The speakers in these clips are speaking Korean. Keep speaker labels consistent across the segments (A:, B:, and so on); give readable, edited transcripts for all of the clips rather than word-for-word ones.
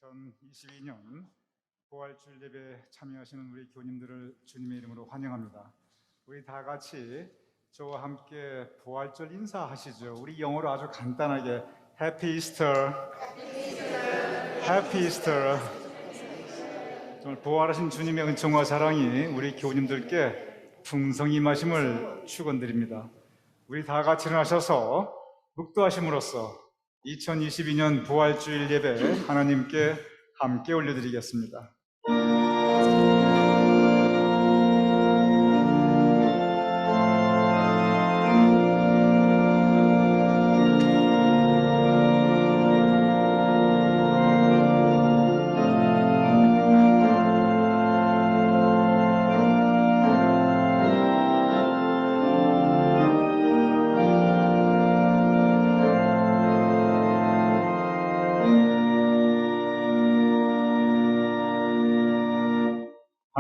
A: 2022년 부활주일 예배에 참여하시는 우리 교님들을 주님의 이름으로 환영합니다. 우리 다 같이 저와 함께 부활절 인사하시죠. 우리 영어로 아주 간단하게 Happy Easter, Happy Easter. 정말 부활하신 주님의 은총과 사랑이 우리 교님들께 풍성히 임하심을 축원드립니다. 우리 다 같이 일어나셔서 묵도하심으로써 2022년 부활주일 예배 하나님께 함께 올려드리겠습니다.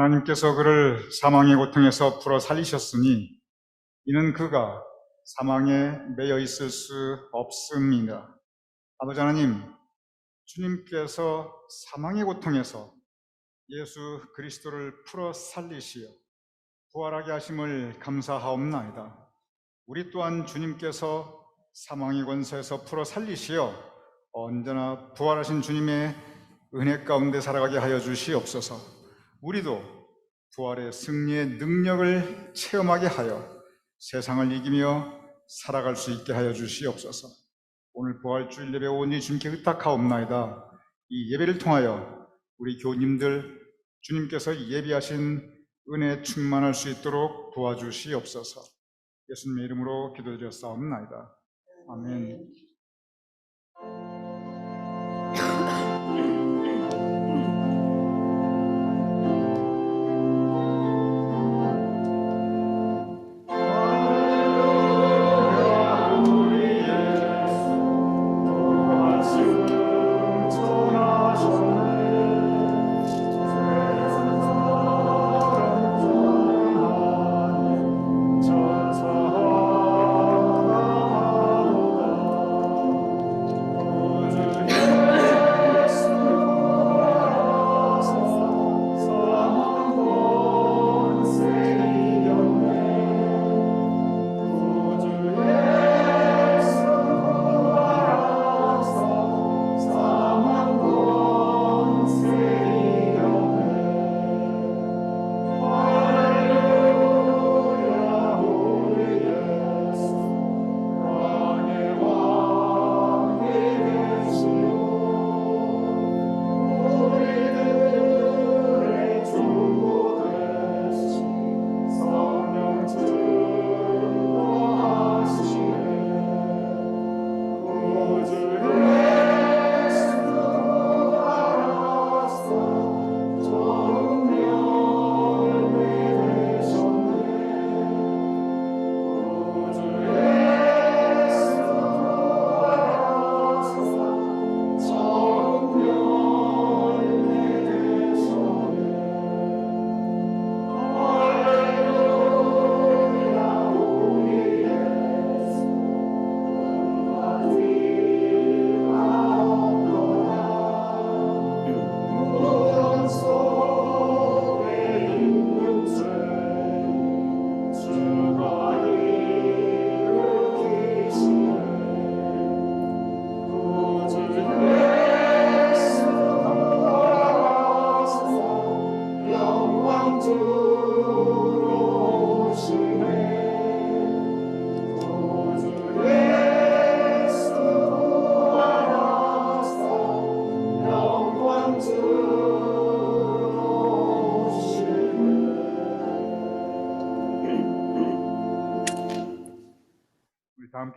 A: 하나님께서 그를 사망의 고통에서 풀어 살리셨으니 이는 그가 사망에 매여 있을 수 없음이니라. 아버지 하나님, 주님께서 사망의 고통에서 예수 그리스도를 풀어 살리시어 부활하게 하심을 감사하옵나이다. 우리 또한 주님께서 사망의 권세에서 풀어 살리시어 언제나 부활하신 주님의 은혜 가운데 살아가게 하여 주시옵소서. 우리도 부활의 승리의 능력을 체험하게 하여 세상을 이기며 살아갈 수 있게 하여 주시옵소서. 오늘 부활주일 예배 오니 주님께 의탁하옵나이다. 이 예배를 통하여 우리 교님들 주님께서 예비하신 은혜 충만할 수 있도록 도와주시옵소서. 예수님의 이름으로 기도드렸사옵나이다. 아멘.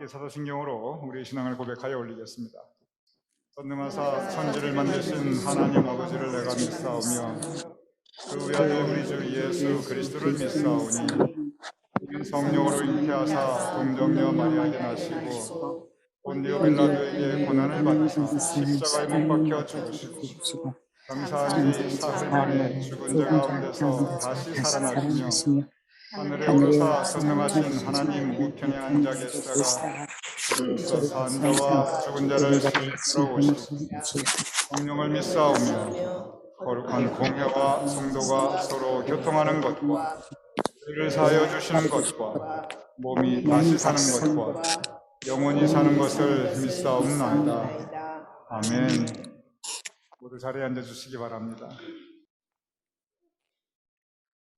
A: 함께 사도신경으로 우리의 신앙을 고백하여 올리겠습니다. 전능하사 천지를 만드신 하나님 아버지를 내가 믿사오며 그 외아들 우리 주 예수 그리스도를 믿사오니 이는 성령으로 잉태하사 동정녀 마리아에게 나시고 본디오 빌라도에게 고난을 받으사 십자가에 못 박혀 죽으시고 감사하니 사흘 만에 죽은 자 가운데서 다시 살아나시며 하늘에 오르사 선명하신 하나님 우편에 앉아 계시다가 서 산 자와 죽은 자를 살리러 오시고 성령을 믿사오며 거룩한 공회와 성도가 서로 교통하는 것과 죄를 사하여 주시는 것과 몸이 다시 사는 것과 영원히 사는 것을 믿사옵나이다. 아멘. 모두 자리에 앉아 주시기 바랍니다.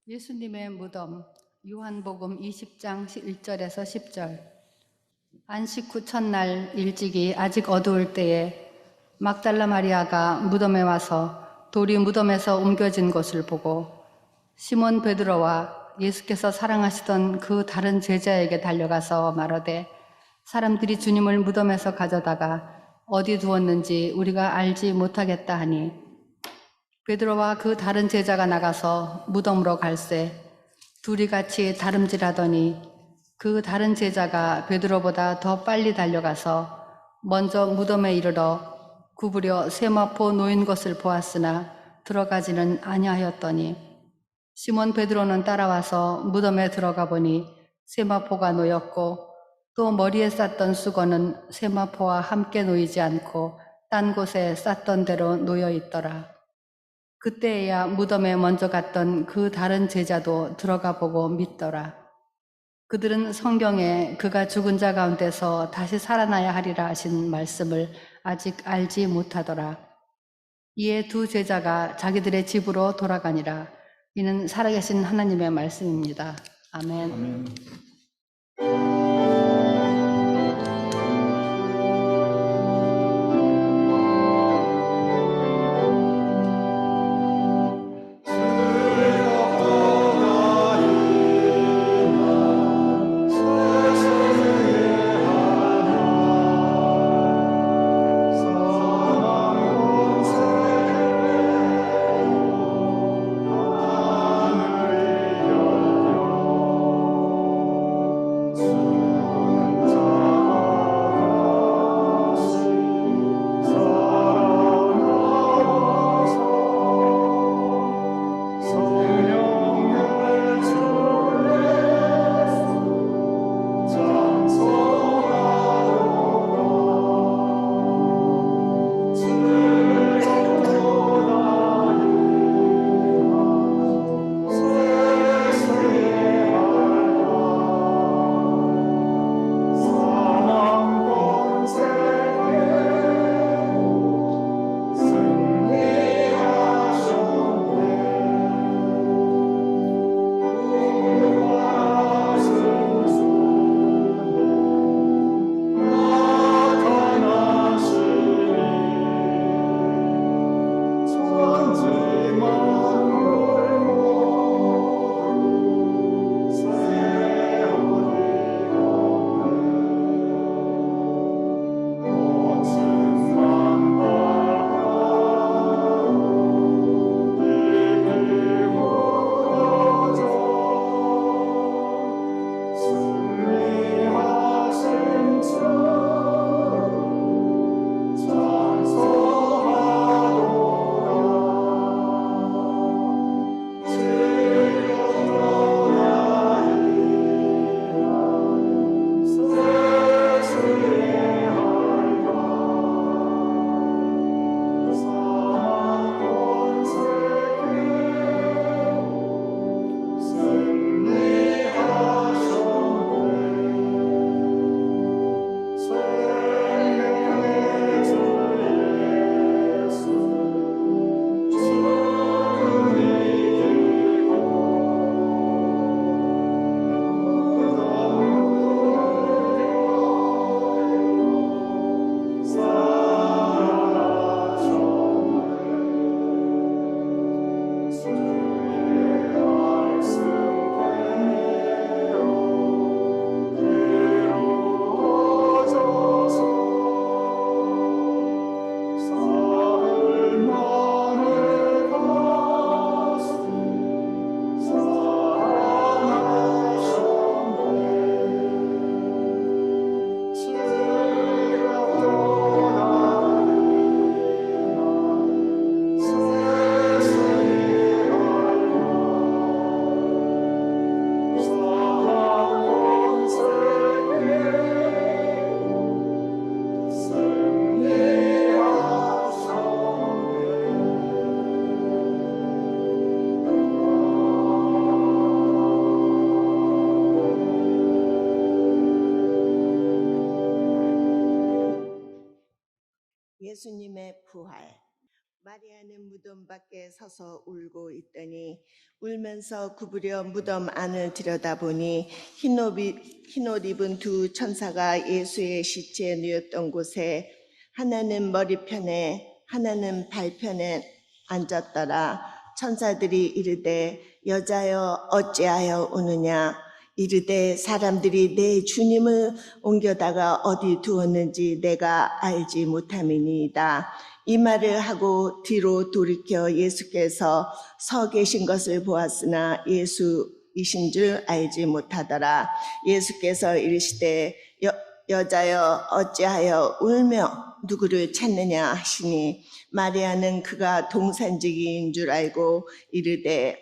B: 예수님의 무덤 요한복음 20장 1절에서 10절. 안식 후 첫날 일찍이 아직 어두울 때에 막달라 마리아가 무덤에 와서 돌이 무덤에서 옮겨진 것을 보고 시몬 베드로와 예수께서 사랑하시던 그 다른 제자에게 달려가서 말하되 사람들이 주님을 무덤에서 가져다가 어디 두었는지 우리가 알지 못하겠다 하니 베드로와 그 다른 제자가 나가서 무덤으로 갈새 둘이 같이 다름질하더니 그 다른 제자가 베드로보다 더 빨리 달려가서 먼저 무덤에 이르러 구부려 세마포 놓인 것을 보았으나 들어가지는 아니하였더니 시몬 베드로는 따라와서 무덤에 들어가 보니 세마포가 놓였고 또 머리에 쌌던 수건은 세마포와 함께 놓이지 않고 딴 곳에 쌌던 대로 놓여 있더라. 그때야 무덤에 먼저 갔던 그 다른 제자도 들어가 보고 믿더라. 그들은 성경에 그가 죽은 자 가운데서 다시 살아나야 하리라 하신 말씀을 아직 알지 못하더라. 이에 두 제자가 자기들의 집으로 돌아가니라. 이는 살아계신 하나님의 말씀입니다. 아멘.
A: 아멘. 주
C: 예수님의 부활. 마리아는 무덤 밖에 서서 울고 있더니 울면서 구부려 무덤 안을 들여다보니 흰옷 입은 두 천사가 예수의 시체에 누웠던 곳에 하나는 머리편에 하나는 발편에 앉았더라. 천사들이 이르되 여자여 어찌하여 우느냐. 이르되 사람들이 내 주님을 옮겨다가 어디 두었는지 내가 알지 못함이니이다. 이 말을 하고 뒤로 돌이켜 예수께서 서 계신 것을 보았으나 예수이신 줄 알지 못하더라. 예수께서 이르시되 여자여 어찌하여 울며 누구를 찾느냐 하시니 마리아는 그가 동산지기인 줄 알고 이르되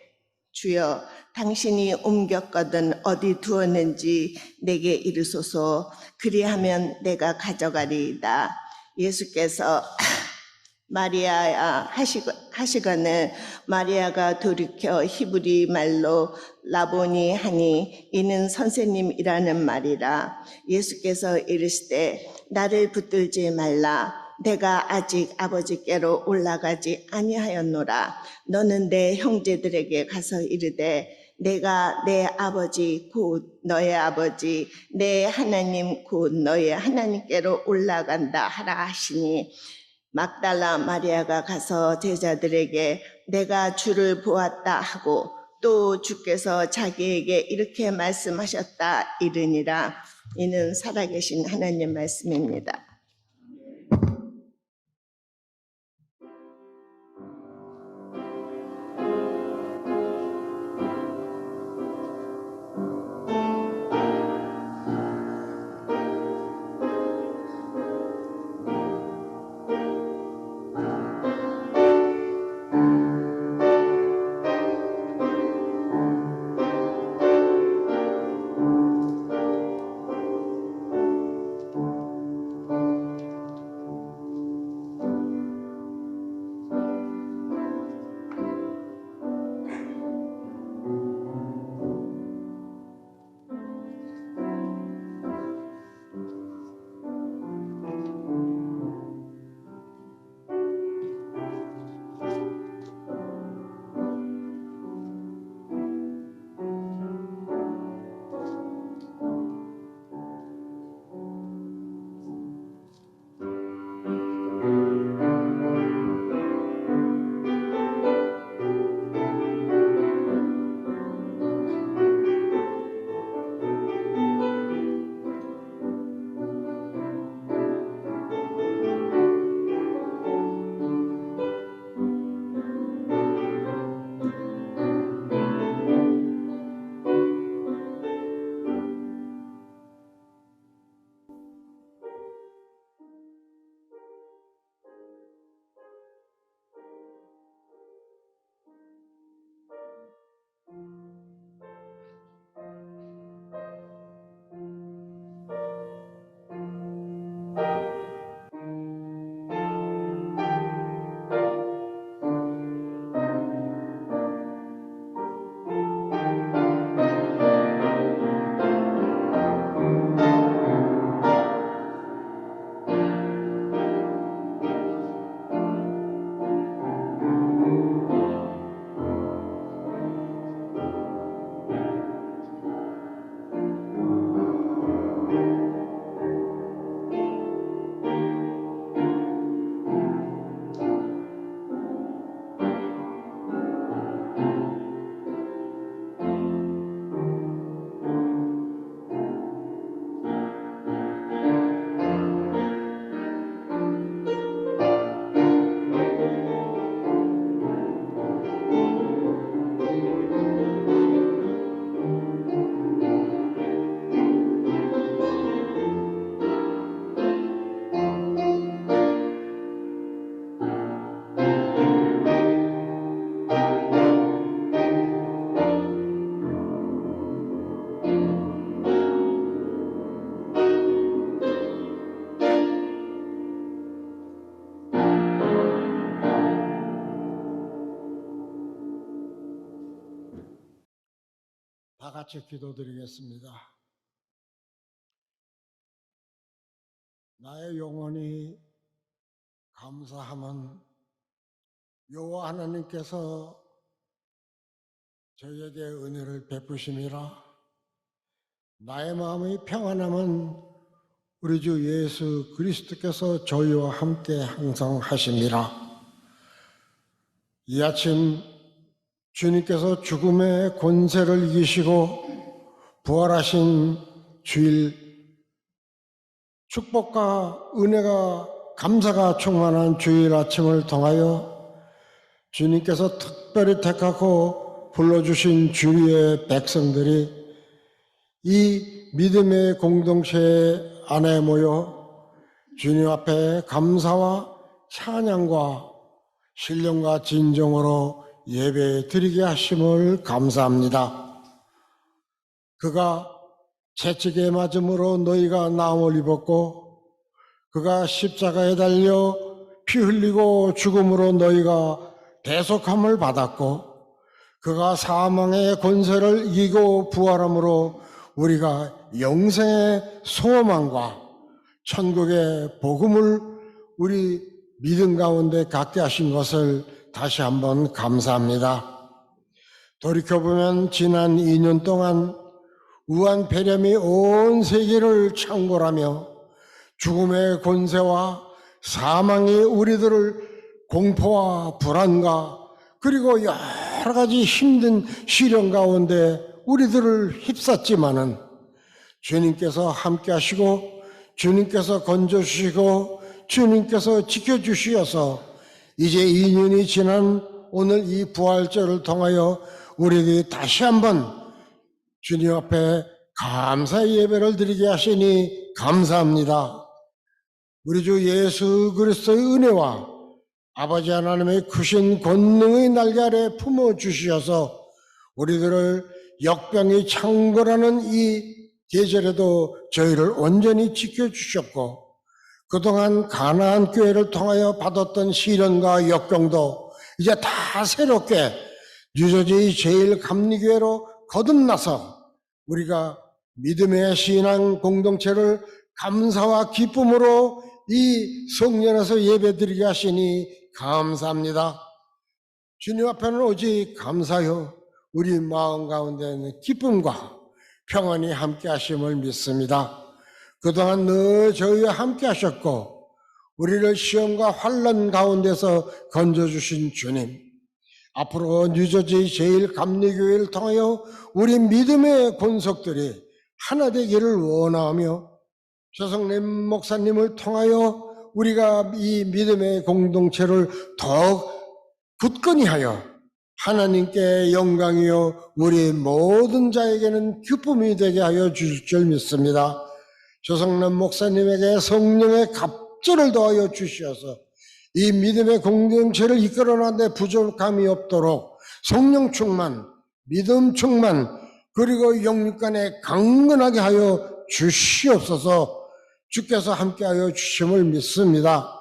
C: 주여 당신이 옮겼거든 어디 두었는지 내게 이르소서. 그리하면 내가 가져가리이다. 예수께서 마리아야 하시거늘 마리아가 돌이켜 히브리 말로 라보니 하니 이는 선생님이라는 말이라. 예수께서 이르시되 나를 붙들지 말라. 내가 아직 아버지께로 올라가지 아니하였노라. 너는 내 형제들에게 가서 이르되 내가 내 아버지 곧 너의 아버지 내 하나님 곧 너의 하나님께로 올라간다 하라 하시니 막달라 마리아가 가서 제자들에게 내가 주를 보았다 하고 또 주께서 자기에게 이렇게 말씀하셨다 이르니라. 이는 살아계신 하나님 말씀입니다.
D: 다 같이 기도드리겠습니다. 나의 영혼이 감사함은 여호와 하나님께서 저희에게 은혜를 베푸심이라. 나의 마음의 평안함은 우리 주 예수 그리스도께서 저희와 함께 항상 하심이라. 이 아침 주님께서 죽음의 권세를 이기시고 부활하신 주일, 축복과 은혜가 감사가 충만한 주일 아침을 통하여 주님께서 특별히 택하고 불러주신 주의 백성들이 이 믿음의 공동체 안에 모여 주님 앞에 감사와 찬양과 신령과 진정으로 예배 드리게 하심을 감사합니다. 그가 채찍에 맞음으로 너희가 나음을 입었고 그가 십자가에 달려 피 흘리고 죽음으로 너희가 대속함을 받았고 그가 사망의 권세를 이기고 부활함으로 우리가 영생의 소망과 천국의 복음을 우리 믿음 가운데 갖게 하신 것을 다시 한번 감사합니다. 돌이켜보면 지난 2년 동안 우한 폐렴이 온 세계를 창궐하며 죽음의 권세와 사망이 우리들을 공포와 불안과 그리고 여러 가지 힘든 시련 가운데 우리들을 휩쌌지만은 주님께서 함께 하시고 주님께서 건져주시고 주님께서 지켜주시어서 이제 2년이 지난 오늘 이 부활절을 통하여 우리들이 다시 한번 주님 앞에 감사의 예배를 드리게 하시니 감사합니다. 우리 주 예수 그리스도의 은혜와 아버지 하나님의 크신 권능의 날개 아래 품어주시어서 우리들을 역병이 창궐하는 이 계절에도 저희를 온전히 지켜주셨고 그동안 가나안 교회를 통하여 받았던 시련과 역병도 이제 다 새롭게 뉴저지 제일감리교회로 거듭나서 우리가 믿음의 신앙 공동체를 감사와 기쁨으로 이 성전에서 예배드리게 하시니 감사합니다. 주님 앞에는 오직 감사요 우리 마음 가운데는 기쁨과 평안이 함께 하심을 믿습니다. 그동안 늘 저희와 함께 하셨고 우리를 시험과 환난 가운데서 건져주신 주님, 앞으로 뉴저지 제일감리교회를 통하여 우리 믿음의 권속들이 하나 되기를 원하며 조성래 목사님을 통하여 우리가 이 믿음의 공동체를 더욱 굳건히 하여 하나님께 영광이요 우리 모든 자에게는 기쁨이 되게 하여 주실 줄 믿습니다. 조성남 목사님에게 성령의 갑절을 더하여 주시어서 이 믿음의 공동체를 이끌어나는데 부족함이 없도록 성령 충만, 믿음 충만, 그리고 영육간에 강건하게 하여 주시옵소서. 주께서 함께하여 주심을 믿습니다.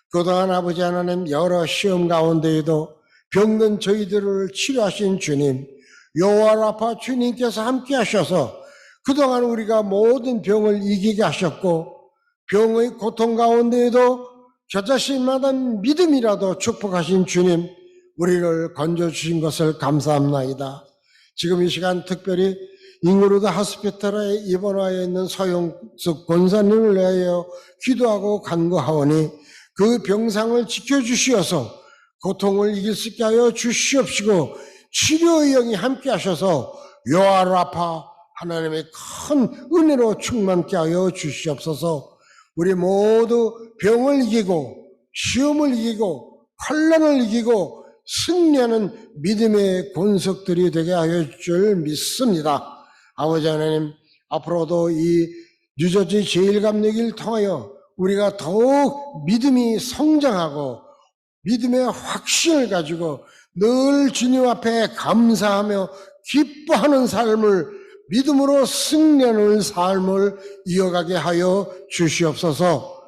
D: 그동안 아버지 하나님 여러 시험 가운데에도 병든 저희들을 치료하신 주님, 여호와 라파 주님께서 함께하셔서 그동안 우리가 모든 병을 이기게 하셨고 병의 고통 가운데에도 저 자신마다 믿음이라도 축복하신 주님, 우리를 건져주신 것을 감사합나이다. 지금 이 시간 특별히 잉그루드 하스피탈에 입원하여 있는 서용숙 권사님을 위하여 기도하고 간구하오니 그 병상을 지켜주시어서 고통을 이길 수 있게 하여 주시옵시고 치료의 영이 함께 하셔서 여호와 라파 하나님의 큰 은혜로 충만케 하여 주시옵소서. 우리 모두 병을 이기고 시험을 이기고 환난을 이기고 승리하는 믿음의 권속들이 되게 하여 줄 믿습니다. 아버지 하나님, 앞으로도 이 뉴저지 제일감리교회를 통하여 우리가 더욱 믿음이 성장하고 믿음의 확신을 가지고 늘 주님 앞에 감사하며 기뻐하는 삶을 믿음으로 승리하는 삶을 이어가게 하여 주시옵소서.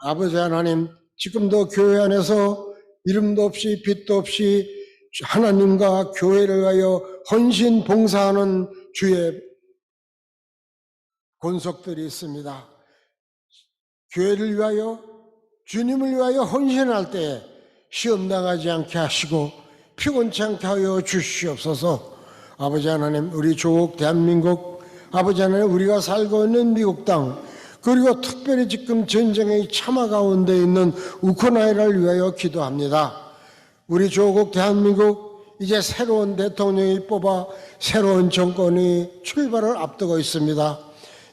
D: 아버지 하나님, 지금도 교회 안에서 이름도 없이 빛도 없이 하나님과 교회를 위하여 헌신 봉사하는 주의 권속들이 있습니다. 교회를 위하여 주님을 위하여 헌신할 때 시험 당하지 않게 하시고 피곤치 않게 하여 주시옵소서. 아버지 하나님, 우리 조국 대한민국, 아버지 하나님, 우리가 살고 있는 미국 땅, 그리고 특별히 지금 전쟁의 참화 가운데 있는 우크라이나를 위하여 기도합니다. 우리 조국 대한민국, 이제 새로운 대통령이 뽑아 새로운 정권이 출발을 앞두고 있습니다.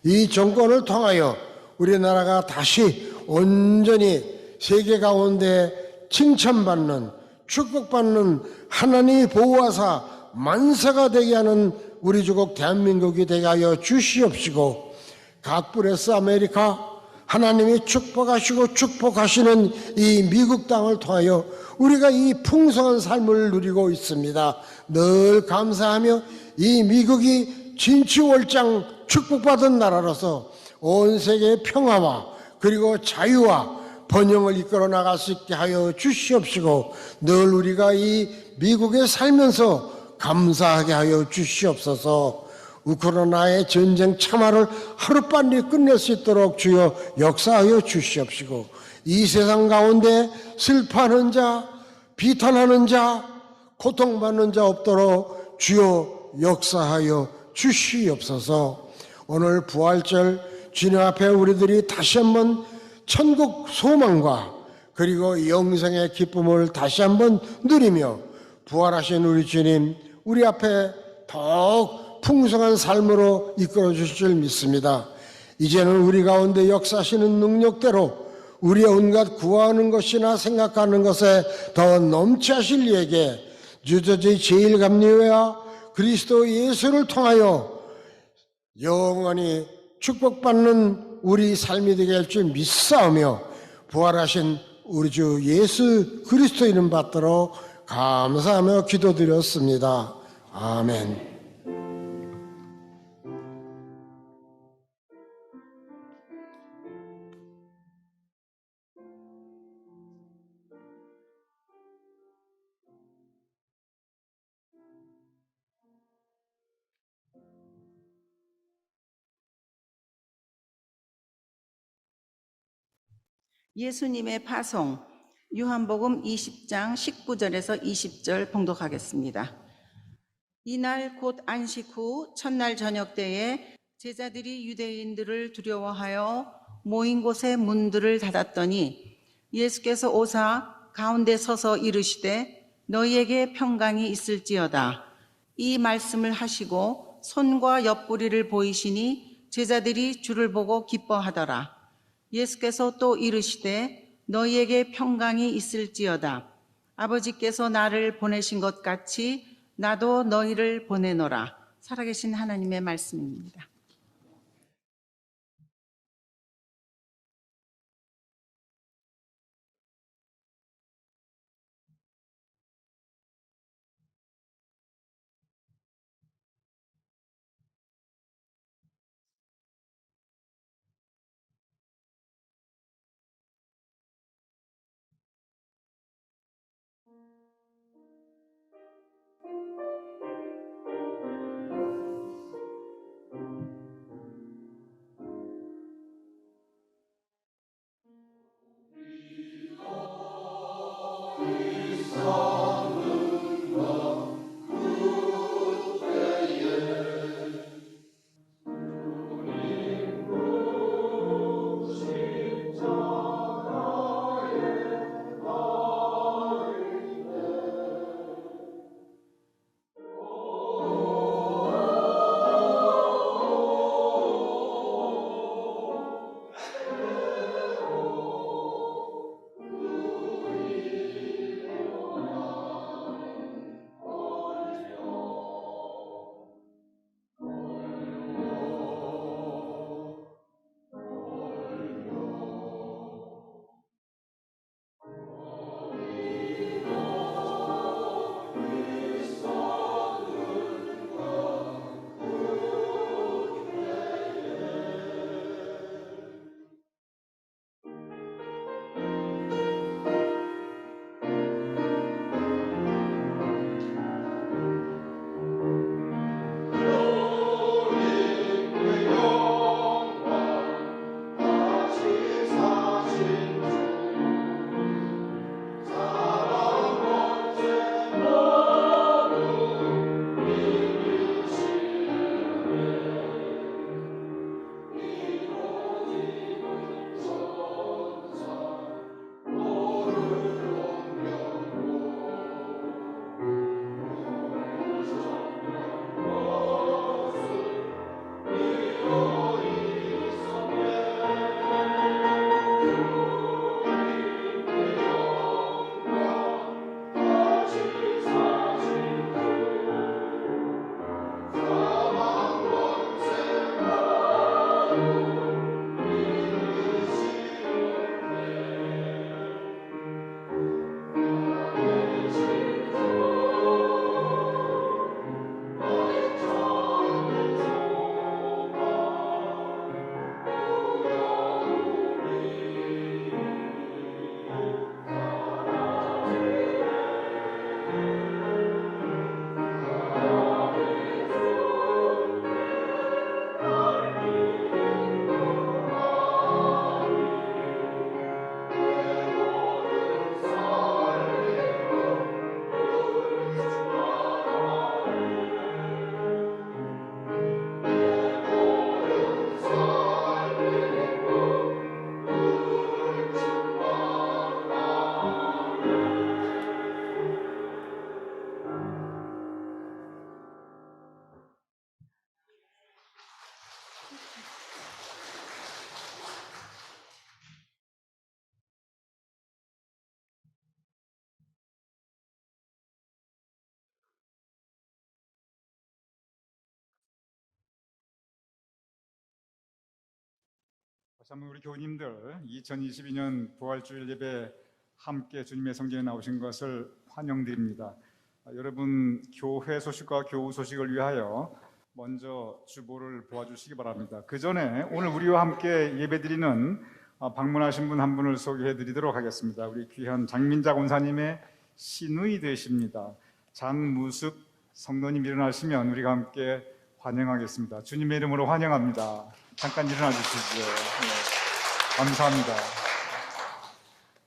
D: 이 정권을 통하여 우리나라가 다시 온전히 세계 가운데 칭찬받는, 축복받는 하나님의 보호하사 만세가 되게 하는 우리 조국 대한민국이 되게 하여 주시옵시고, 갓브레스 아메리카, 하나님이 축복하시고 축복하시는 이 미국 땅을 통하여 우리가 이 풍성한 삶을 누리고 있습니다. 늘 감사하며 이 미국이 진치월장 축복받은 나라로서 온 세계의 평화와 그리고 자유와 번영을 이끌어 나갈 수 있게 하여 주시옵시고, 늘 우리가 이 미국에 살면서 감사하게 하여 주시옵소서. 우크라이나의 전쟁 참화를 하루빨리 끝낼 수 있도록 주여 역사하여 주시옵시고, 이 세상 가운데 슬퍼하는 자, 비탄하는 자, 고통받는 자 없도록 주여 역사하여 주시옵소서. 오늘 부활절 주님 앞에 우리들이 다시 한번 천국 소망과 그리고 영생의 기쁨을 다시 한번 누리며 부활하신 우리 주님, 우리 앞에 더욱 풍성한 삶으로 이끌어 주실 줄 믿습니다. 이제는 우리 가운데 역사하시는 능력대로 우리의 온갖 구하는 것이나 생각하는 것에 더 넘치하실 이에게 유저의 제일감리회와 그리스도 예수를 통하여 영원히 축복받는 우리 삶이 되게 할 줄 믿사오며, 부활하신 우리 주 예수 그리스도 이름 받들어 감사하며 기도드렸습니다. 아멘.
E: 예수님의 파송, 요한복음 20장 19절에서 20절 봉독하겠습니다. 이날 곧 안식 후 첫날 저녁 때에 제자들이 유대인들을 두려워하여 모인 곳에 문들을 닫았더니 예수께서 오사 가운데 서서 이르시되 너희에게 평강이 있을지어다. 이 말씀을 하시고 손과 옆구리를 보이시니 제자들이 주를 보고 기뻐하더라. 예수께서 또 이르시되 너희에게 평강이 있을지어다. 아버지께서 나를 보내신 것 같이 나도 너희를 보내노라. 살아계신 하나님의 말씀입니다.
A: 다시 한번 우리 교우님들 2022년 부활주일 예배 함께 주님의 성전에 나오신 것을 환영드립니다. 여러분 교회 소식과 교우 소식을 위하여 먼저 주보를 보아주시기 바랍니다. 그 전에 오늘 우리와 함께 예배드리는 방문하신 분 한 분을 소개해드리도록 하겠습니다. 우리 귀한 장민자 권사님의 시누이 되십니다. 장무숙 성도님 일어나시면 우리가 함께 환영하겠습니다. 주님의 이름으로 환영합니다. 잠깐 일어나 주시죠. 네, 감사합니다.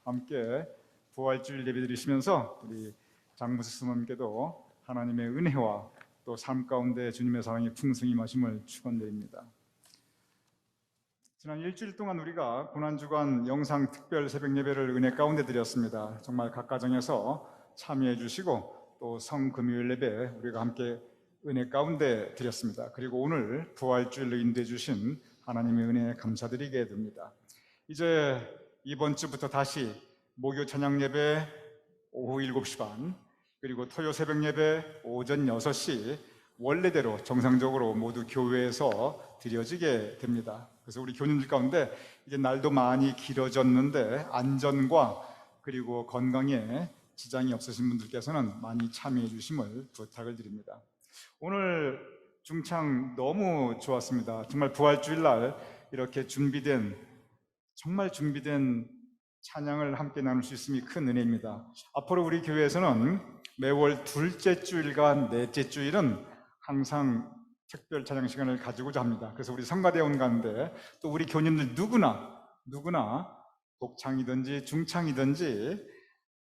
A: 함께 부활주일 예배드리시면서 우리 장무숙 성도님께도 하나님의 은혜와 또 삶 가운데 주님의 사랑이 풍성히 임하심을 축원드립니다. 지난 일주일 동안 우리가 고난주간 영상 특별 새벽 예배를 은혜 가운데 드렸습니다. 정말 각 가정에서 참여해 주시고 또 성금요일 예배 우리가 함께 은혜 가운데 드렸습니다. 그리고 오늘 부활주일로 인도해 주신 하나님의 은혜에 감사드리게 됩니다. 이제 이번 주부터 다시 목요 찬양 예배 오후 7시 반 그리고 토요 새벽 예배 오전 6시 원래대로 정상적으로 모두 교회에서 드려지게 됩니다. 그래서 우리 교님들 가운데 이제 날도 많이 길어졌는데 안전과 그리고 건강에 지장이 없으신 분들께서는 많이 참여해 주심을 부탁을 드립니다. 오늘 중창 너무 좋았습니다. 정말 부활주일날 이렇게 정말 준비된 찬양을 함께 나눌 수 있음이 큰 은혜입니다. 앞으로 우리 교회에서는 매월 둘째 주일과 넷째 주일은 항상 특별 찬양 시간을 가지고자 합니다. 그래서 우리 성가대원 가운데 또 우리 교님들 누구나 독창이든지 중창이든지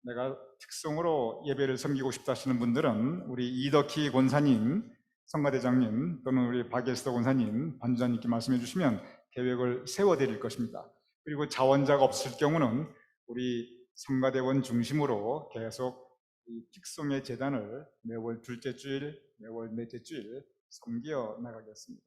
A: 내가 특성으로 예배를 섬기고 싶다 하시는 분들은 우리 이덕희 권사님, 성가대장님 또는 우리 박예스도 권사님, 반주자님께 말씀해 주시면 계획을 세워드릴 것입니다. 그리고 자원자가 없을 경우는 우리 성가대원 중심으로 계속 이 tik송의 재단을 매월 둘째 주일, 매월 넷째 주일 섬겨 나가겠습니다.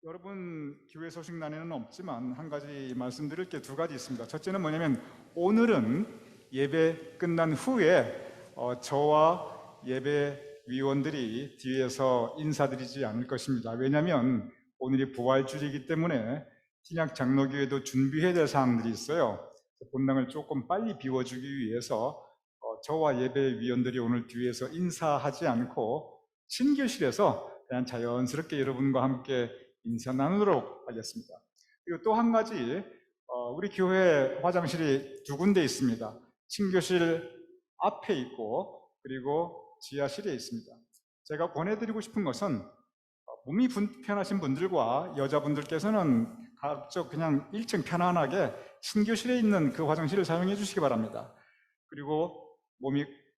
A: 여러분 교회 소식란에는 없지만 한 가지 말씀드릴 게 두 가지 있습니다. 첫째는 뭐냐면 오늘은 예배 끝난 후에 저와 예배위원들이 뒤에서 인사드리지 않을 것입니다. 왜냐하면 오늘이 부활주일이기 때문에 신약 장로교회도 준비해야 될 사항들이 있어요. 본당을 조금 빨리 비워주기 위해서 저와 예배위원들이 오늘 뒤에서 인사하지 않고 신교실에서 그냥 자연스럽게 여러분과 함께 인사 나누도록 하겠습니다. 그리고 또 한 가지 우리 교회 화장실이 두 군데 있습니다. 신교실 앞에 있고 그리고 지하실에 있습니다. 제가 권해드리고 싶은 것은 몸이 불편하신 분들과 여자분들께서는 각각 그냥 1층 편안하게 신교실에 있는 그 화장실을 사용해 주시기 바랍니다. 그리고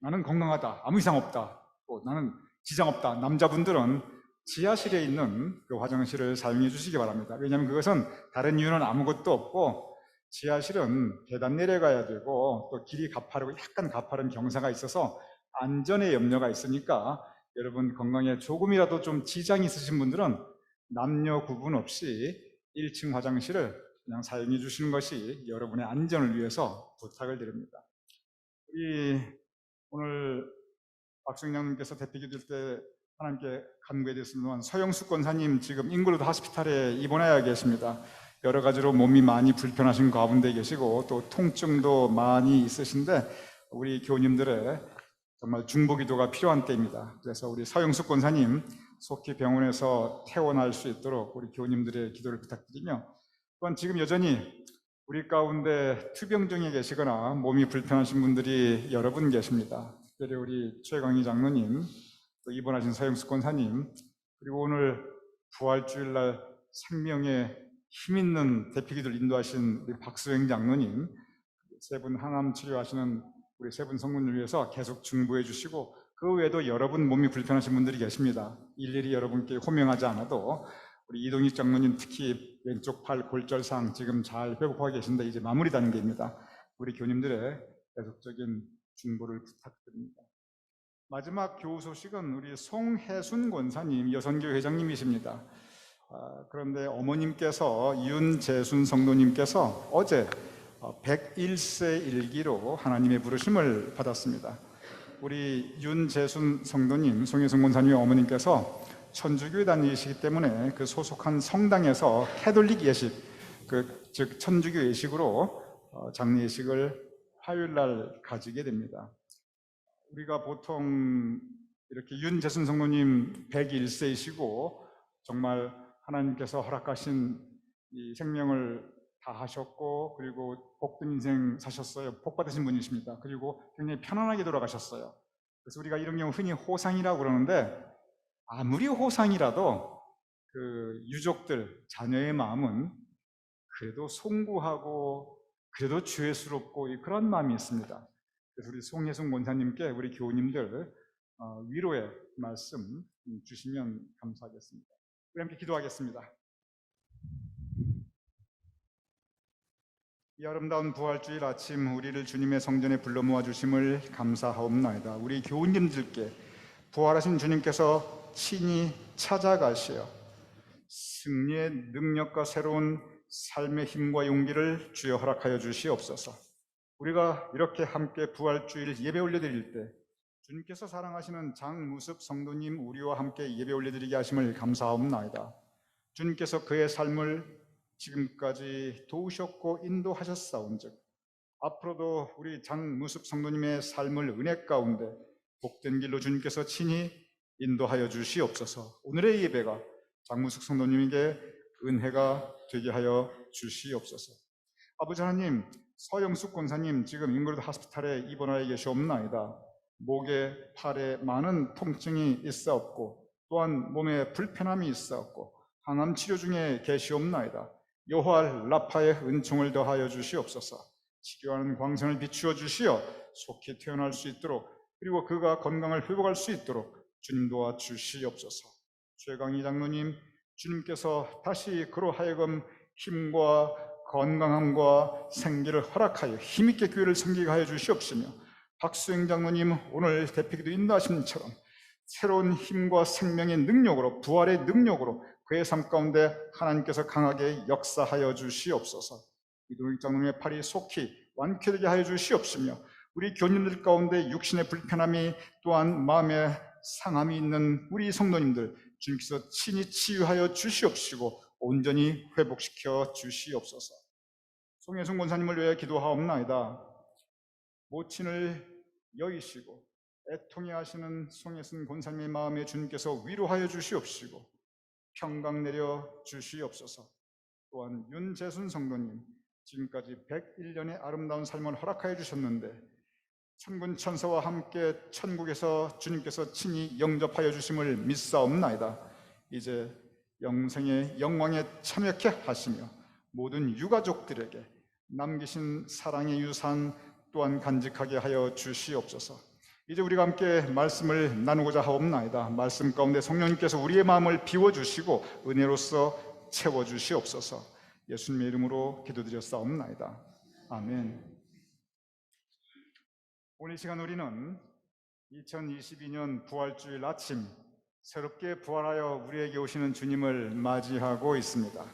A: 나는 건강하다, 아무 이상 없다, 또 나는 지장 없다, 남자분들은 지하실에 있는 그 화장실을 사용해 주시기 바랍니다. 왜냐하면 그것은 다른 이유는 아무것도 없고 지하실은 계단 내려가야 되고 또 길이 가파르고 약간 가파른 경사가 있어서 안전에 염려가 있으니까 여러분 건강에 조금이라도 좀 지장이 있으신 분들은 남녀 구분 없이 1층 화장실을 그냥 사용해 주시는 것이 여러분의 안전을 위해서 부탁을 드립니다. 우리 오늘 박승영님께서 대피기도일 때 하나님께 간구해 드렸습니다만 서영숙 권사님 지금 잉글우드 하스피탈에 입원하여 계십니다. 여러 가지로 몸이 많이 불편하신 가운데 계시고 또 통증도 많이 있으신데 우리 교우님들의 정말 중보기도가 필요한 때입니다. 그래서 우리 서영숙 권사님 속히 병원에서 퇴원할 수 있도록 우리 교우님들의 기도를 부탁드리며 또한 지금 여전히 우리 가운데 투병 중에 계시거나 몸이 불편하신 분들이 여러 분 계십니다. 특별히 우리 최광희 장로님, 또 입원하신 서영숙 권사님, 그리고 오늘 부활주일날 생명에 힘있는 대피기도를 인도하신 우리 박수행 장로님, 세 분 항암 치료하시는 우리 세 분 성도님을 위해서 계속 중보해 주시고 그 외에도 여러분 몸이 불편하신 분들이 계십니다. 일일이 여러분께 호명하지 않아도 우리 이동익 장로님 특히 왼쪽 팔 골절상 지금 잘 회복하고 계신데 이제 마무리 단계입니다. 우리 교님들의 계속적인 중보를 부탁드립니다. 마지막 교우 소식은 우리 송혜순 권사님 여선교 회장님이십니다. 그런데 어머님께서 윤재순 성도님께서 어제 101세 일기로 하나님의 부르심을 받았습니다. 우리 윤재순 성도님, 송혜순 권사님의 어머님께서 천주교회 다니시기 때문에 그 소속한 성당에서 캐톨릭 예식, 즉 천주교 예식으로 장례 예식을 화요일 날 가지게 됩니다. 우리가 보통 이렇게 윤재순 성도님 101세이시고 정말 하나님께서 허락하신 이 생명을 다 하셨고, 그리고 복된 인생 사셨어요. 복 받으신 분이십니다. 그리고 굉장히 편안하게 돌아가셨어요. 그래서 우리가 이런 경우 흔히 호상이라고 그러는데, 아무리 호상이라도 그 유족들, 자녀의 마음은 그래도 송구하고 그래도 죄스럽고 그런 마음이 있습니다. 그래서 우리 송혜숙 권사님께 우리 교우님들 위로의 말씀 주시면 감사하겠습니다. 우리 함께 기도하겠습니다. 이 아름다운 부활주일 아침 우리를 주님의 성전에 불러 모아 주심을 감사하옵나이다. 우리 교우님들께 부활하신 주님께서 친히 찾아가시어 승리의 능력과 새로운 삶의 힘과 용기를 주여 허락하여 주시옵소서. 우리가 이렇게 함께 부활주일 예배 올려드릴 때 주님께서 사랑하시는 장무습 성도님 우리와 함께 예배 올려드리게 하심을 감사하옵나이다. 주님께서 그의 삶을 지금까지 도우셨고 인도하셨사온즉 앞으로도 우리 장무습 성도님의 삶을 은혜 가운데 복된 길로 주님께서 친히 인도하여 주시옵소서. 오늘의 예배가 장무숙 성도님에게 은혜가 되게 하여 주시옵소서. 아버지 하나님, 서영숙 권사님 지금 인그루드 하스피탈에 입원하여 계시옵나이다. 목에 팔에 많은 통증이 있사옵고 또한 몸에 불편함이 있사옵고 항암 치료 중에 계시옵나이다. 여호와 라파의 은총을 더하여 주시옵소서. 치료하는 광선을 비추어 주시어 속히 태어날 수 있도록, 그리고 그가 건강을 회복할 수 있도록 주님 도와 주시옵소서. 최강희 장로님, 주님께서 다시 그로 하여금 힘과 건강함과 생기를 허락하여 힘있게 교회를 섬기게 하여 주시옵시며, 박수영 장로님 오늘 대표기도 인도하신 것처럼 새로운 힘과 생명의 능력으로, 부활의 능력으로 그의 삶 가운데 하나님께서 강하게 역사하여 주시옵소서. 이동익 장로님의 팔이 속히 완쾌되게 하여 주시옵시며, 우리 교인들 가운데 육신의 불편함이 또한 마음의 상함이 있는 우리 성도님들 주님께서 친히 치유하여 주시옵시고 온전히 회복시켜 주시옵소서. 송혜순 권사님을 위해 기도하옵나이다. 모친을 여의시고 애통해 하시는 송혜순 권사님의 마음에 주님께서 위로하여 주시옵시고 평강 내려 주시옵소서. 또한 윤재순 성도님 지금까지 101년의 아름다운 삶을 허락하여 주셨는데 천군 천사와 함께 천국에서 주님께서 친히 영접하여 주심을 믿사옵나이다. 이제 영생의 영광에 참여케 하시며 모든 유가족들에게 남기신 사랑의 유산 또한 간직하게 하여 주시옵소서. 이제 우리가 함께 말씀을 나누고자 하옵나이다. 말씀 가운데 성령님께서 우리의 마음을 비워주시고 은혜로서 채워주시옵소서. 예수님의 이름으로 기도드렸사옵나이다. 아멘. 오늘 이 시간 우리는 2022년 부활주일 아침 새롭게 부활하여 우리에게 오시는 주님을 맞이하고 있습니다.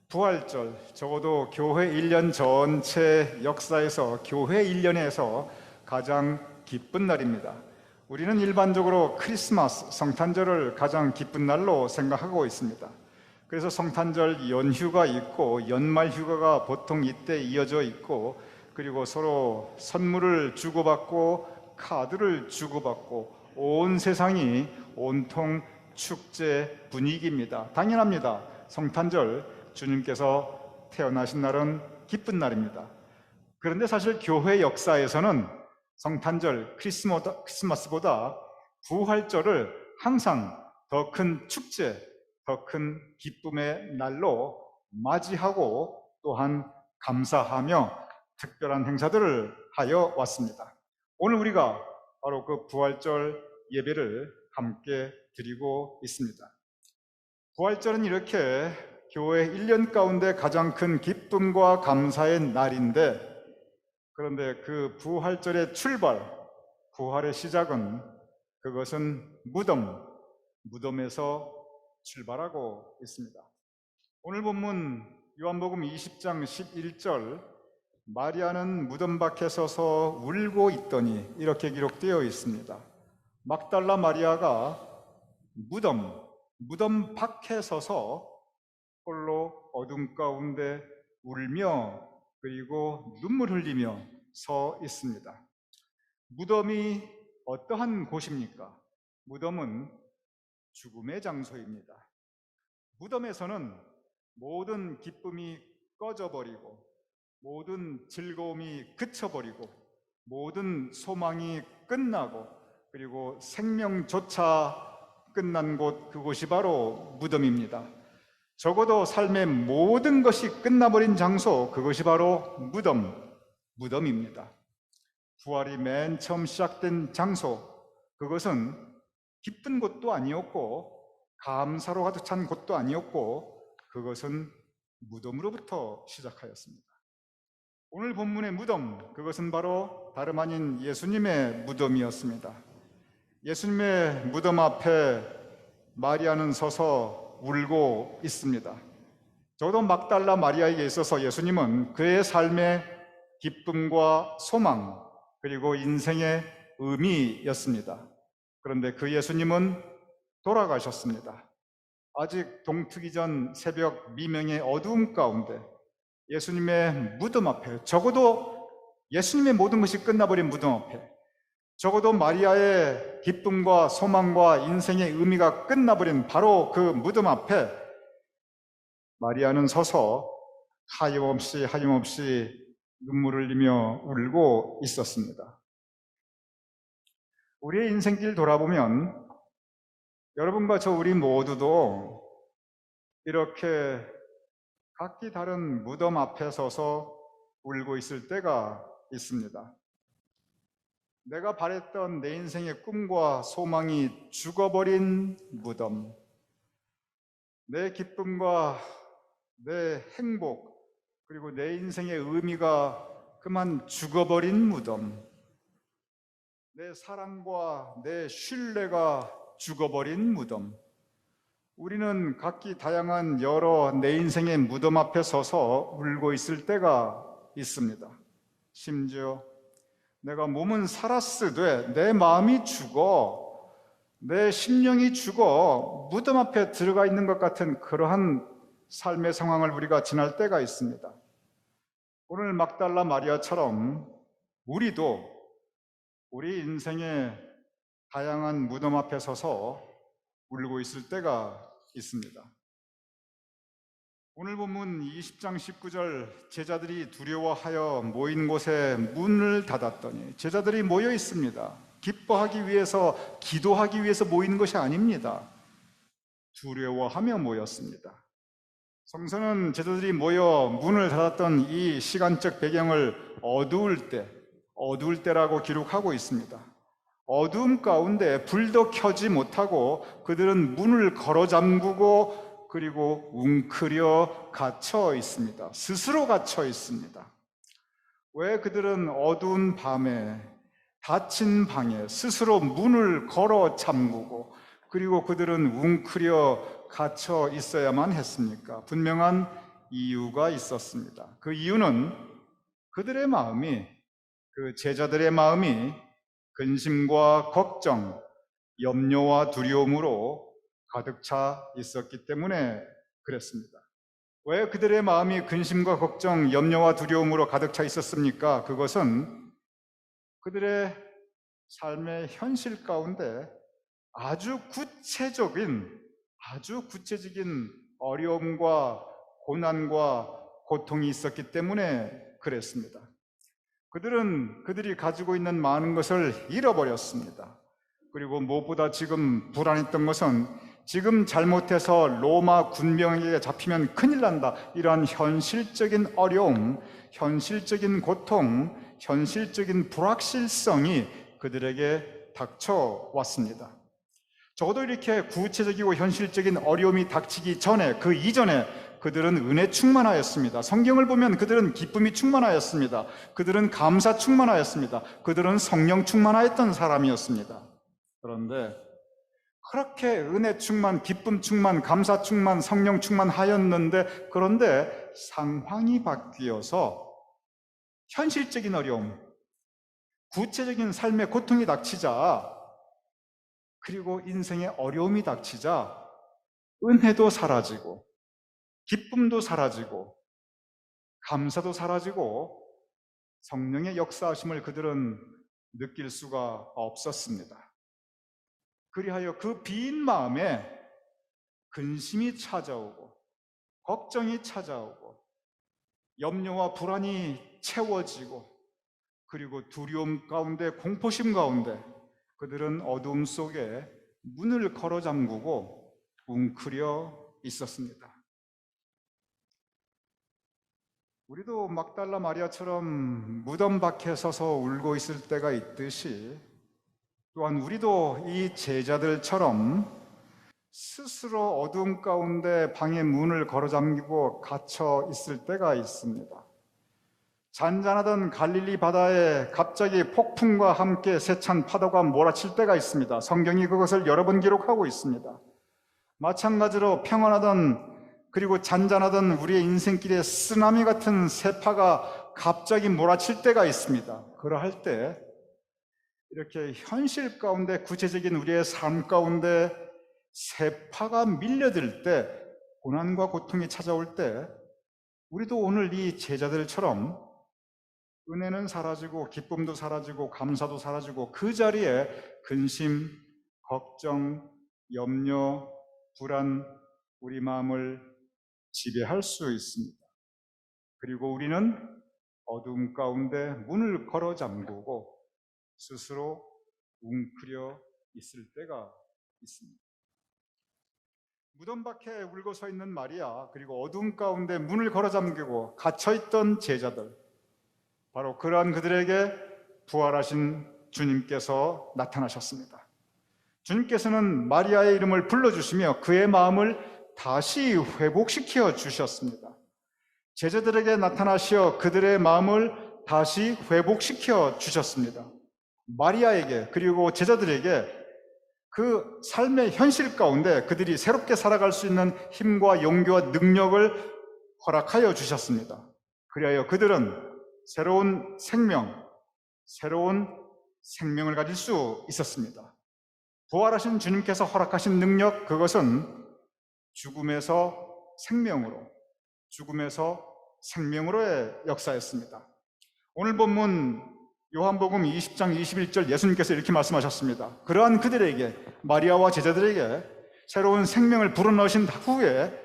A: 부활절, 적어도 교회 1년 전체 역사에서 교회 1년에서 가장 기쁜 날입니다. 우리는 일반적으로 크리스마스, 성탄절을 가장 기쁜 날로 생각하고 있습니다. 그래서 성탄절 연휴가 있고 연말 휴가가 보통 이때 이어져 있고, 그리고 서로 선물을 주고받고 카드를 주고받고 온 세상이 온통 축제 분위기입니다. 당연합니다. 성탄절, 주님께서 태어나신 날은 기쁜 날입니다. 그런데 사실 교회 역사에서는 성탄절, 크리스마스보다 부활절을 항상 더 큰 축제, 더 큰 기쁨의 날로 맞이하고 또한 감사하며 특별한 행사들을 하여 왔습니다. 오늘 우리가 바로 그 부활절 예배를 함께 드리고 있습니다. 부활절은 이렇게 교회 1년 가운데 가장 큰 기쁨과 감사의 날인데, 그런데 그 부활절의 출발, 부활의 시작은 그것은 무덤에서 출발하고 있습니다. 오늘 본문 요한복음 20장 11절, 마리아는 무덤 밖에 서서 울고 있더니 이렇게 기록되어 있습니다. 막달라 마리아가 무덤 밖에 서서 홀로 어둠 가운데 울며 그리고 눈물 흘리며 서 있습니다. 무덤이 어떠한 곳입니까? 무덤은 죽음의 장소입니다. 무덤에서는 모든 기쁨이 꺼져버리고 모든 즐거움이 그쳐버리고 모든 소망이 끝나고 그리고 생명조차 끝난 곳, 그곳이 바로 무덤입니다. 적어도 삶의 모든 것이 끝나버린 장소, 그것이 바로 무덤입니다. 부활이 맨 처음 시작된 장소, 그것은 기쁜 곳도 아니었고 감사로 가득 찬 곳도 아니었고 그것은 무덤으로부터 시작하였습니다. 오늘 본문의 무덤, 그것은 바로 다름 아닌 예수님의 무덤이었습니다. 예수님의 무덤 앞에 마리아는 서서 울고 있습니다. 적어도 막달라 마리아에게 있어서 예수님은 그의 삶의 기쁨과 소망 그리고 인생의 의미였습니다. 그런데 그 예수님은 돌아가셨습니다. 아직 동트기 전 새벽 미명의 어두움 가운데 예수님의 무덤 앞에, 적어도 예수님의 모든 것이 끝나버린 무덤 앞에, 적어도 마리아의 기쁨과 소망과 인생의 의미가 끝나버린 바로 그 무덤 앞에 마리아는 서서 하염없이 눈물을 흘리며 울고 있었습니다. 우리의 인생길 돌아보면 여러분과 우리 모두도 이렇게 각기 다른 무덤 앞에 서서 울고 있을 때가 있습니다. 내가 바랬던 내 인생의 꿈과 소망이 죽어버린 무덤, 내 기쁨과 내 행복, 그리고 내 인생의 의미가 그만 죽어버린 무덤, 내 사랑과 내 신뢰가 죽어버린 무덤. 우리는 각기 다양한 여러 내 인생의 무덤 앞에 서서 울고 있을 때가 있습니다. 심지어 내가 몸은 살았으되 내 마음이 죽어, 내 심령이 죽어 무덤 앞에 들어가 있는 것 같은 그러한 삶의 상황을 우리가 지날 때가 있습니다. 오늘 막달라 마리아처럼 우리도 우리 인생의 다양한 무덤 앞에 서서 울고 있을 때가 있습니다. 오늘 본문 20장 19절, 제자들이 두려워하여 모인 곳에 문을 닫았더니, 제자들이 모여 있습니다. 기뻐하기 위해서, 기도하기 위해서 모이는 것이 아닙니다. 두려워하며 모였습니다. 성서는 제자들이 모여 문을 닫았던 이 시간적 배경을 어두울 때라고 기록하고 있습니다. 어두움 가운데 불도 켜지 못하고 그들은 문을 걸어 잠그고 그리고 웅크려 갇혀 있습니다. 스스로 갇혀 있습니다. 왜 그들은 어두운 밤에 닫힌 방에 스스로 문을 걸어 잠그고 그리고 그들은 웅크려 갇혀 있어야만 했습니까? 분명한 이유가 있었습니다. 그 이유는 그들의 마음이, 그 제자들의 마음이 근심과 걱정, 염려와 두려움으로 가득 차 있었기 때문에 그랬습니다. 왜 그들의 마음이 근심과 걱정, 염려와 두려움으로 가득 차 있었습니까? 그것은 그들의 삶의 현실 가운데 아주 구체적인 어려움과 고난과 고통이 있었기 때문에 그랬습니다. 그들이 가지고 있는 많은 것을 잃어버렸습니다. 그리고 무엇보다 지금 불안했던 것은 지금 잘못해서 로마 군병에게 잡히면 큰일 난다, 이러한 현실적인 어려움, 현실적인 고통, 현실적인 불확실성이 그들에게 닥쳐왔습니다. 적어도 이렇게 구체적이고 현실적인 어려움이 닥치기 전에, 그 이전에 그들은 은혜 충만하였습니다. 성경을 보면 그들은 기쁨이 충만하였습니다. 그들은 감사 충만하였습니다. 그들은 성령 충만하였던 사람이었습니다. 그런데 그렇게 은혜 충만, 기쁨 충만, 감사 충만, 성령 충만하였는데, 그런데 상황이 바뀌어서 현실적인 어려움, 구체적인 삶의 고통이 닥치자, 그리고 인생의 어려움이 닥치자 은혜도 사라지고 기쁨도 사라지고 감사도 사라지고 성령의 역사하심을 그들은 느낄 수가 없었습니다. 그리하여 그 빈 마음에 근심이 찾아오고 걱정이 찾아오고 염려와 불안이 채워지고 그리고 두려움 가운데 공포심 가운데 그들은 어둠 속에 문을 걸어 잠그고 웅크려 있었습니다. 우리도 막달라 마리아처럼 무덤 밖에 서서 울고 있을 때가 있듯이 또한 우리도 이 제자들처럼 스스로 어둠 가운데 방의 문을 걸어 잠기고 갇혀 있을 때가 있습니다. 잔잔하던 갈릴리 바다에 갑자기 폭풍과 함께 세찬 파도가 몰아칠 때가 있습니다. 성경이 그것을 여러 번 기록하고 있습니다. 마찬가지로 평안하던 그리고 잔잔하던 우리의 인생길에 쓰나미 같은 세파가 갑자기 몰아칠 때가 있습니다. 그러할 때 이렇게 현실 가운데 구체적인 우리의 삶 가운데 세파가 밀려들 때, 고난과 고통이 찾아올 때 우리도 오늘 이 제자들처럼 은혜는 사라지고 기쁨도 사라지고 감사도 사라지고 그 자리에 근심, 걱정, 염려, 불안 우리 마음을 지배할 수 있습니다. 그리고 우리는 어둠 가운데 문을 걸어 잠그고 스스로 웅크려 있을 때가 있습니다. 무덤 밖에 울고 서 있는 마리아, 그리고 어둠 가운데 문을 걸어 잠그고 갇혀있던 제자들, 바로 그러한 그들에게 부활하신 주님께서 나타나셨습니다. 주님께서는 마리아의 이름을 불러주시며 그의 마음을 다시 회복시켜 주셨습니다. 제자들에게 나타나시어 그들의 마음을 다시 회복시켜 주셨습니다. 마리아에게 그리고 제자들에게 그 삶의 현실 가운데 그들이 새롭게 살아갈 수 있는 힘과 용기와 능력을 허락하여 주셨습니다. 그리하여 그들은 새로운 생명을 가질 수 있었습니다. 부활하신 주님께서 허락하신 능력, 그것은 죽음에서 생명으로의 역사였습니다. 오늘 본문 요한복음 20장 21절 예수님께서 이렇게 말씀하셨습니다. 그러한 그들에게, 마리아와 제자들에게 새로운 생명을 불어넣으신 후에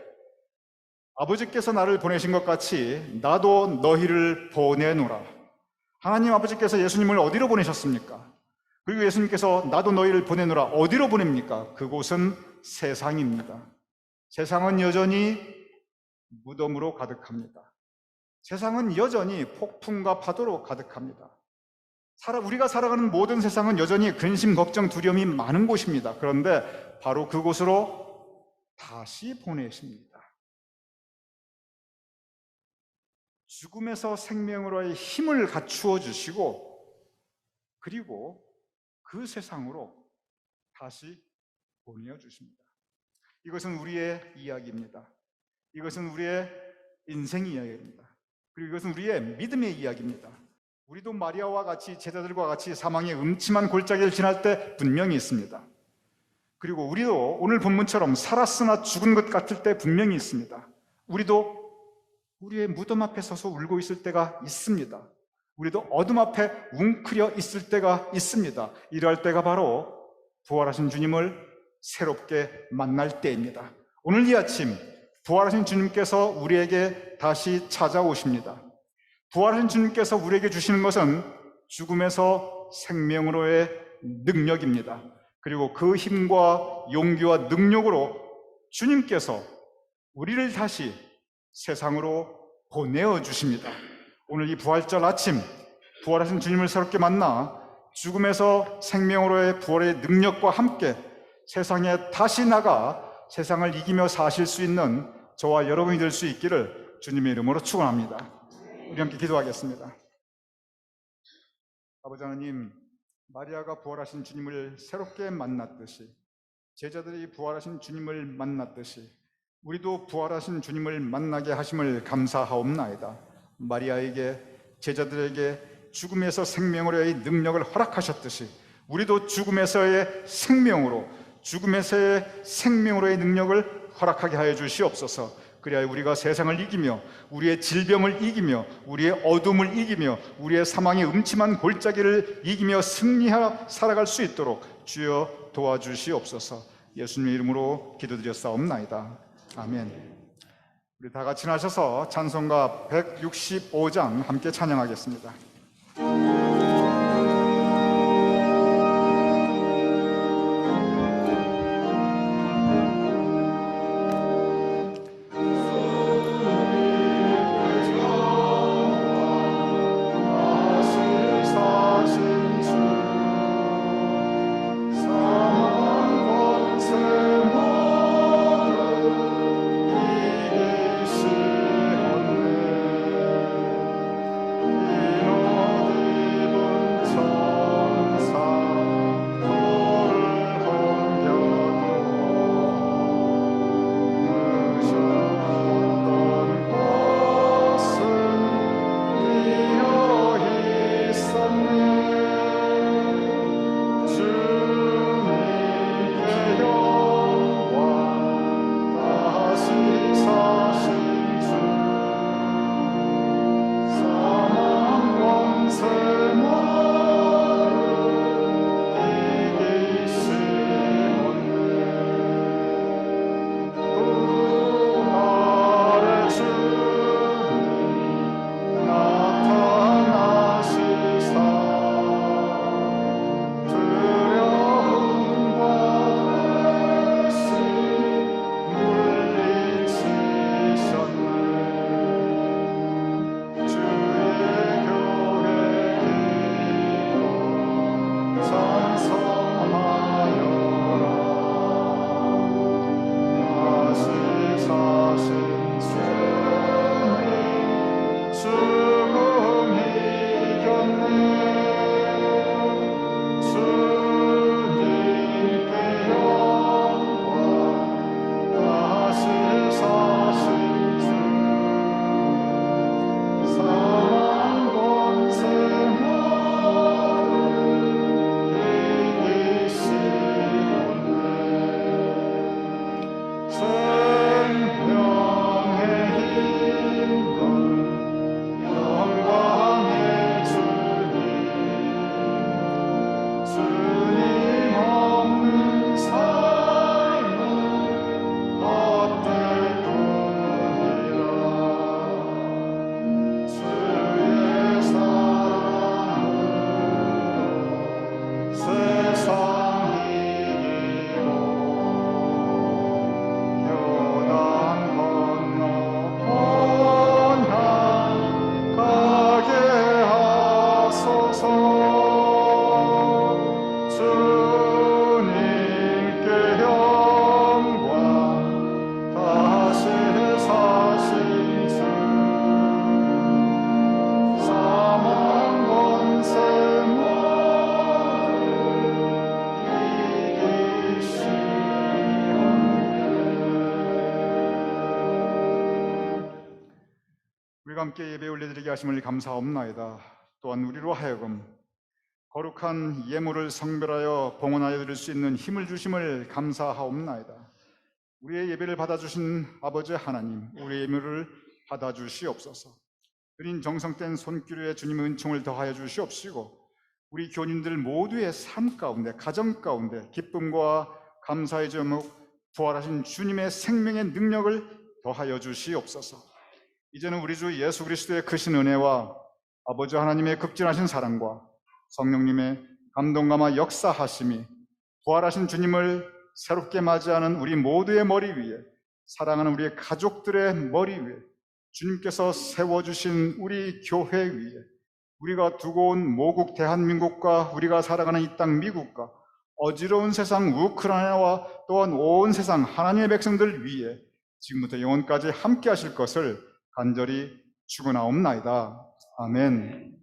A: 아버지께서 나를 보내신 것 같이 나도 너희를 보내노라. 하나님 아버지께서 예수님을 어디로 보내셨습니까? 그리고 예수님께서 나도 너희를 보내노라. 어디로 보냅니까? 그곳은 세상입니다. 세상은 여전히 무덤으로 가득합니다. 세상은 여전히 폭풍과 파도로 가득합니다. 우리가 살아가는 모든 세상은 여전히 근심, 걱정, 두려움이 많은 곳입니다. 그런데 바로 그곳으로 다시 보내십니다. 죽음에서 생명으로의 힘을 갖추어 주시고 그리고 그 세상으로 다시 보내주십니다. 이것은 우리의 이야기입니다. 이것은 우리의 인생 이야기입니다. 그리고 이것은 우리의 믿음의 이야기입니다. 우리도 마리아와 같이 제자들과 같이 사망의 음침한 골짜기를 지날 때 분명히 있습니다. 그리고 우리도 오늘 본문처럼 살았으나 죽은 것 같을 때 분명히 있습니다. 우리도 우리의 무덤 앞에 서서 울고 있을 때가 있습니다. 우리도 어둠 앞에 웅크려 있을 때가 있습니다. 이러할 때가 바로 부활하신 주님을 새롭게 만날 때입니다. 오늘 이 아침 부활하신 주님께서 우리에게 다시 찾아오십니다. 부활하신 주님께서 우리에게 주시는 것은 죽음에서 생명으로의 능력입니다. 그리고 그 힘과 용기와 능력으로 주님께서 우리를 다시 세상으로 보내어 주십니다. 오늘 이 부활절 아침 부활하신 주님을 새롭게 만나 죽음에서 생명으로의 부활의 능력과 함께 세상에 다시 나가 세상을 이기며 사실 수 있는 저와 여러분이 될 수 있기를 주님의 이름으로 축원합니다. 우리 함께 기도하겠습니다. 아버지 하나님, 마리아가 부활하신 주님을 새롭게 만났듯이 제자들이 부활하신 주님을 만났듯이 우리도 부활하신 주님을 만나게 하심을 감사하옵나이다. 마리아에게 제자들에게 죽음에서 생명으로의 능력을 허락하셨듯이 우리도 죽음에서의 생명으로의 능력을 허락하게 하여 주시옵소서. 그리하여 우리가 세상을 이기며 우리의 질병을 이기며 우리의 어둠을 이기며 우리의 사망의 음침한 골짜기를 이기며 승리하여 살아갈 수 있도록 주여 도와주시옵소서. 예수님의 이름으로 기도드렸사옵나이다. 아멘. 우리 다 같이 나셔서 찬송가 165장 함께 찬양하겠습니다. 우리가 함께 예배 올려드리게 하심을 감사옵나이다. 또한 우리로 하여금 거룩한 예물을 성별하여 봉헌하여 드릴 수 있는 힘을 주심을 감사하옵나이다. 우리의 예배를 받아주신 아버지 하나님, 우리의 예물을 받아주시옵소서. 드린 정성된 손길에 주님의 은총을 더하여 주시옵시고 우리 교인들 모두의 삶 가운데, 가정 가운데 기쁨과 감사의 제목 부활하신 주님의 생명의 능력을 더하여 주시옵소서. 이제는 우리 주 예수 그리스도의 크신 은혜와 아버지 하나님의 극진하신 사랑과 성령님의 감동감화 역사하심이 부활하신 주님을 새롭게 맞이하는 우리 모두의 머리 위에, 사랑하는 우리의 가족들의 머리 위에, 주님께서 세워주신 우리 교회 위에, 우리가 두고 온 모국 대한민국과 우리가 살아가는 이 땅 미국과 어지러운 세상 우크라이나와 또한 온 세상 하나님의 백성들 위에 지금부터 영원까지 함께 하실 것을 간절히 축원하옵나이다. 아멘.